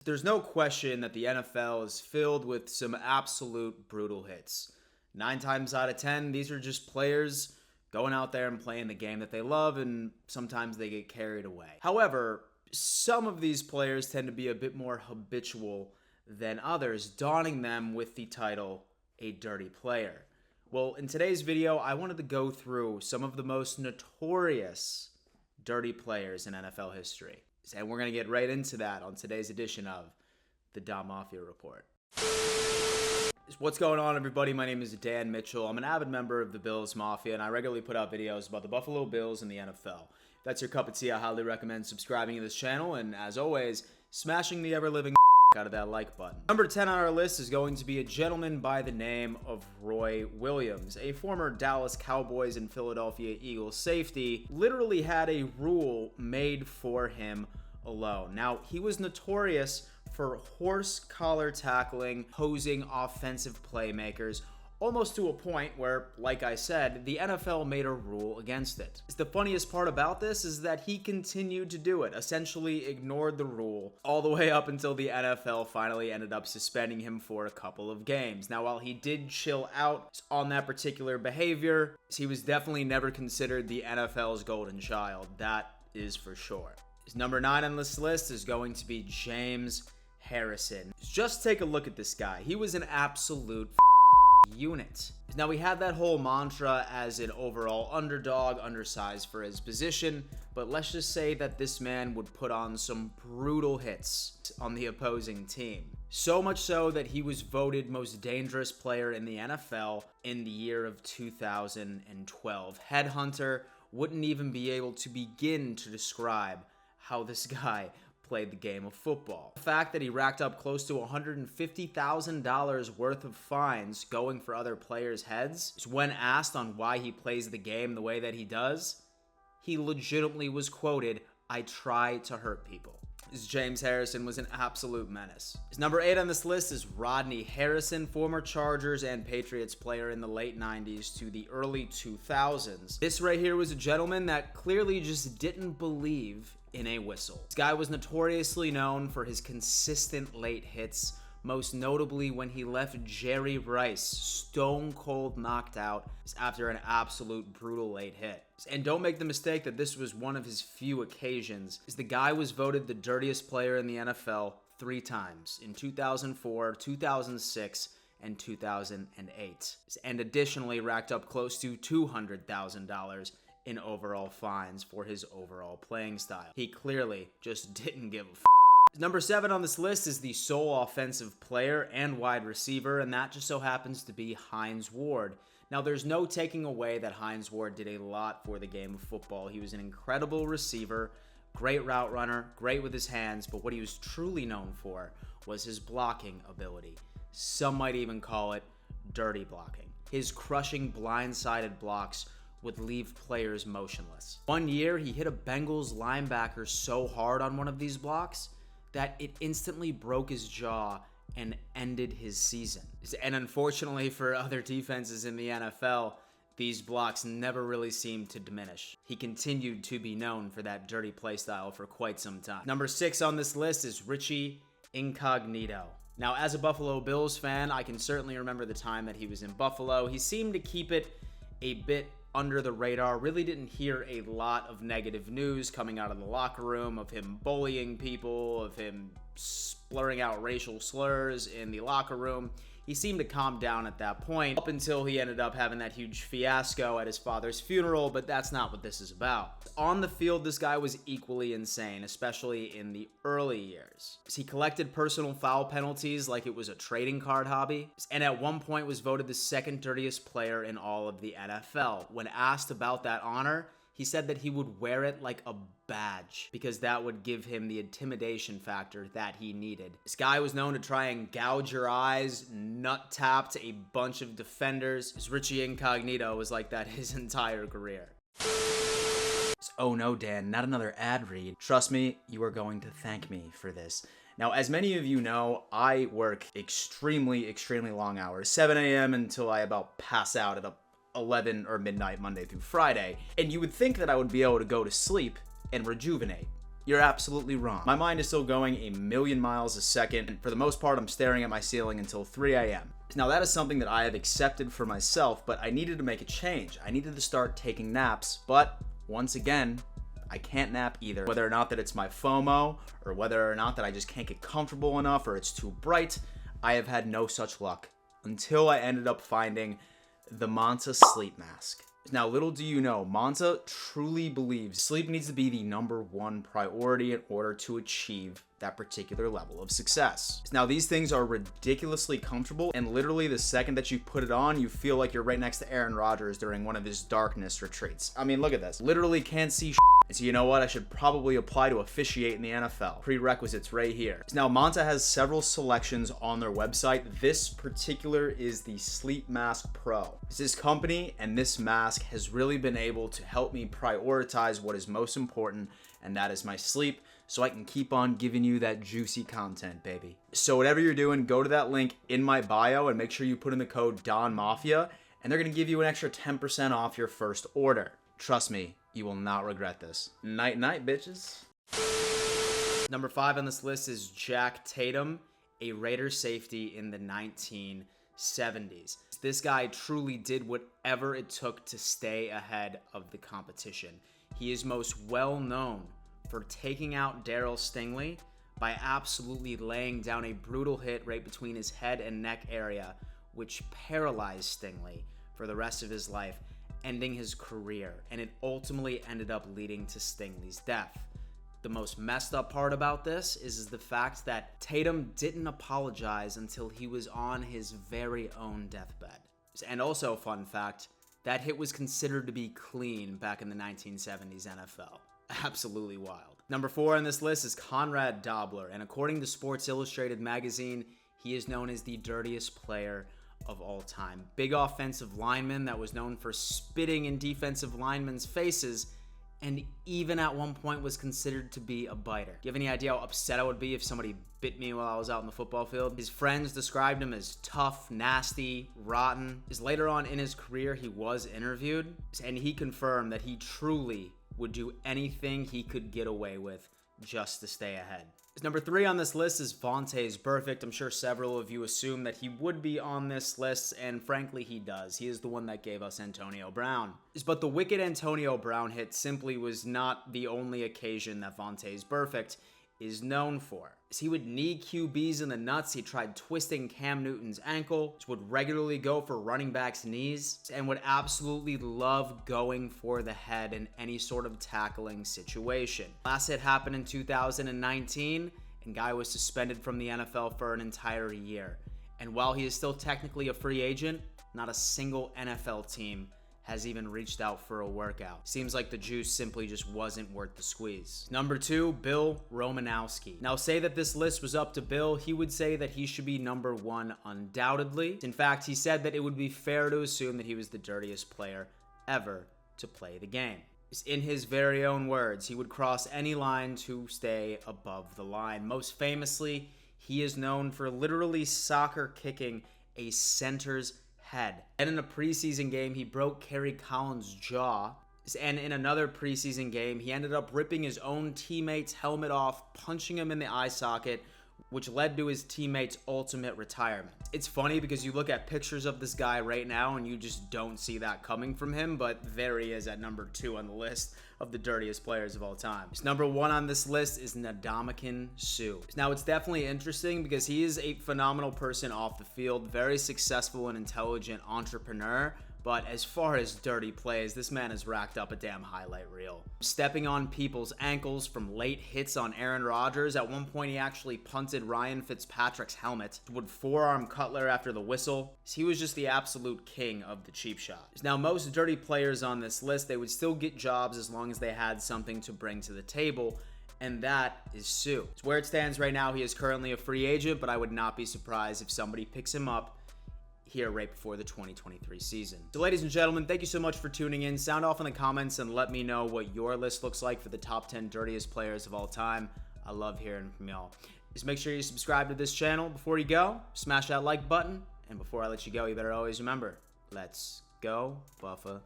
There's no question that the NFL is filled with some absolute brutal hits. 9 times out of 10, these are just players going out there and playing the game that they love, and sometimes they get carried away. However, some of these players tend to be a bit more habitual than others, donning them with the title, a dirty player. Well, in today's video, I wanted to go through some of the most notorious dirty players in NFL history. And we're going to get right into that on today's edition of the Dom Mafia Report. What's going on, everybody? My name is Dan Mitchell. I'm an avid member of the Bills Mafia, and I regularly put out videos about the Buffalo Bills and the NFL. If that's your cup of tea, I highly recommend subscribing to this channel, and as always, smashing the ever-living out of that like button. Number 10 on our list is going to be a gentleman by the name of Roy Williams, a former Dallas Cowboys and Philadelphia Eagles safety. Literally had a rule made for him alone. Now, he was notorious for horse collar tackling, posing offensive playmakers, almost to a point where, like I said, the NFL made a rule against it. The funniest part about this is that he continued to do it, essentially ignored the rule, all the way up until the NFL finally ended up suspending him for a couple of games. Now, while he did chill out on that particular behavior, he was definitely never considered the NFL's golden child. That is for sure. Number 9 on this list is going to be James Harrison. Just take a look at this guy. He was an absolute unit. Now, we had that whole mantra as an overall underdog, undersized for his position, but let's just say that this man would put on some brutal hits on the opposing team. So much so that he was voted most dangerous player in the NFL in the year of 2012. Headhunter wouldn't even be able to begin to describe how this guy played the game of football. The fact that he racked up close to $150,000 worth of fines going for other players' heads is when asked on why he plays the game the way that he does, he legitimately was quoted, "I try to hurt people." James Harrison was an absolute menace. Number 8 on this list is Rodney Harrison, former Chargers and Patriots player in the late 90s to the early 2000s. This right here was a gentleman that clearly just didn't believe in a whistle. This guy was notoriously known for his consistent late hits, most notably when he left Jerry Rice stone cold knocked out after an absolute brutal late hit. And don't make the mistake that this was one of his few occasions, as the guy was voted the dirtiest player in the NFL 3 times, in 2004, 2006, and 2008, and additionally racked up close to $200,000 in overall fines for his overall playing style. He clearly just didn't give a f***. Number 7 on this list is the sole offensive player and wide receiver, and that just so happens to be Hines Ward. Now, there's no taking away that Hines Ward did a lot for the game of football. He was an incredible receiver, great route runner, great with his hands, but what he was truly known for was his blocking ability. Some might even call it dirty blocking. His crushing blindsided blocks would leave players motionless. One year, he hit a Bengals linebacker so hard on one of these blocks that it instantly broke his jaw and ended his season. And unfortunately for other defenses in the NFL, these blocks never really seemed to diminish. He continued to be known for that dirty play style for quite some time. Number 6 on this list is Richie Incognito. Now, as a Buffalo Bills fan, I can certainly remember the time that he was in Buffalo. He seemed to keep it a bit under the radar, really didn't hear a lot of negative news coming out of the locker room of him bullying people, of him blurring out racial slurs in the locker room. He seemed to calm down at that point, up until he ended up having that huge fiasco at his father's funeral, but that's not what this is about. On the field, this guy was equally insane, especially in the early years. He collected personal foul penalties like it was a trading card hobby, and at one point was voted the second dirtiest player in all of the NFL. When asked about that honor, he said that he would wear it like a badge because that would give him the intimidation factor that he needed. This guy was known to try and gouge your eyes, nut tapped a bunch of defenders. His Richie Incognito was like that his entire career. Oh no, Dan, not another ad read. Trust me, you are going to thank me for this. Now, as many of you know, I work extremely long hours, 7 a.m. until I about pass out at 11 or midnight Monday through Friday. And you would think that I would be able to go to sleep and rejuvenate. you're absolutely wrong. My mind is still going a million miles a second, and for the most part, I'm staring at my ceiling until 3 a.m. Now, that is something that I have accepted for myself, but I needed to make a change. I needed to start taking naps, but once again, I can't nap either. Whether or not that it's my FOMO, or whether or not that I just can't get comfortable enough, or it's too bright, I have had no such luck until I ended up finding the Manta sleep mask. Now, little do you know, Manta truly believes sleep needs to be the #1 priority in order to achieve that particular level of success. Now, these things are ridiculously comfortable, and literally the second that you put it on, you feel like you're right next to Aaron Rodgers during one of his darkness retreats. I mean, look at this. Literally can't see and so you know what? I should probably apply to officiate in the NFL. Prerequisites right here. Now, Manta has several selections on their website. This particular is the Sleep Mask Pro. This company and this mask has really been able to help me prioritize what is most important, and that is my sleep, so I can keep on giving you that juicy content, baby. So whatever you're doing, go to that link in my bio and make sure you put in the code DONMAFIA, and they're gonna give you an extra 10% off your first order. Trust me, you will not regret this. Night night, bitches. Number 5 on this list is Jack Tatum, a Raider safety in the 1970s. This guy truly did whatever it took to stay ahead of the competition. He is most well known for taking out Darryl Stingley by absolutely laying down a brutal hit right between his head and neck area, which paralyzed Stingley for the rest of his life, ending his career, and it ultimately ended up leading to Stingley's death. The most messed up part about this is the fact that Tatum didn't apologize until he was on his very own deathbed. And also, fun fact, that hit was considered to be clean back in the 1970s NFL. Absolutely wild. Number 4 on this list is Conrad Dobler, and according to Sports Illustrated magazine, he is known as the dirtiest player of all time. Big offensive lineman that was known for spitting in defensive linemen's faces, and even at one point was considered to be a biter. Do you have any idea how upset I would be if somebody bit me while I was out in the football field? His friends described him as tough, nasty, rotten. Later on in his career, he was interviewed, and he confirmed that he truly would do anything he could get away with just to stay ahead. Number 3 on this list is Vontaze Burfict. I'm sure several of you assume that he would be on this list, and frankly, he does. He is the one that gave us Antonio Brown. But the wicked Antonio Brown hit simply was not the only occasion that Vontaze Burfict is known for. He would knee QBs in the nuts. He tried twisting Cam Newton's ankle, would regularly go for running backs' knees, and would absolutely love going for the head in any sort of tackling situation. Last hit happened in 2019, and guy was suspended from the NFL for an entire year. And while he is still technically a free agent, not a single NFL team has even reached out for a workout. Seems like the juice simply just wasn't worth the squeeze. Number 2, Bill Romanowski. Now, say that this list was up to Bill, he would say that he should be number 1 undoubtedly. In fact, he said that it would be fair to assume that he was the dirtiest player ever to play the game. In his very own words, he would cross any line to stay above the line. Most famously, he is known for literally soccer kicking a center's head. And in a preseason game, he broke Kerry Collins' jaw. And in another preseason game, he ended up ripping his own teammate's helmet off, punching him in the eye socket, which led to his teammate's ultimate retirement. It's funny because you look at pictures of this guy right now and you just don't see that coming from him, but there he is at number 2 on the list of the dirtiest players of all time. Number 1 on this list is Ndamukong Suh. Now, it's definitely interesting because he is a phenomenal person off the field, very successful and intelligent entrepreneur, but as far as dirty plays, this man has racked up a damn highlight reel. Stepping on people's ankles from late hits on Aaron Rodgers. At one point, he actually punted Ryan Fitzpatrick's helmet. Would forearm Cutler after the whistle. He was just the absolute king of the cheap shot. Now, most dirty players on this list, they would still get jobs as long as they had something to bring to the table, and that is Suh. It's where it stands right now, he is currently a free agent, but I would not be surprised if somebody picks him up here right before the 2023 season. So ladies and gentlemen, thank you so much for tuning in. Sound off in the comments and let me know what your list looks like for the top 10 dirtiest players of all time. I love hearing from y'all. Just make sure you subscribe to this channel. Before you go, smash that like button. And before I let you go, you better always remember, let's go Buffalo.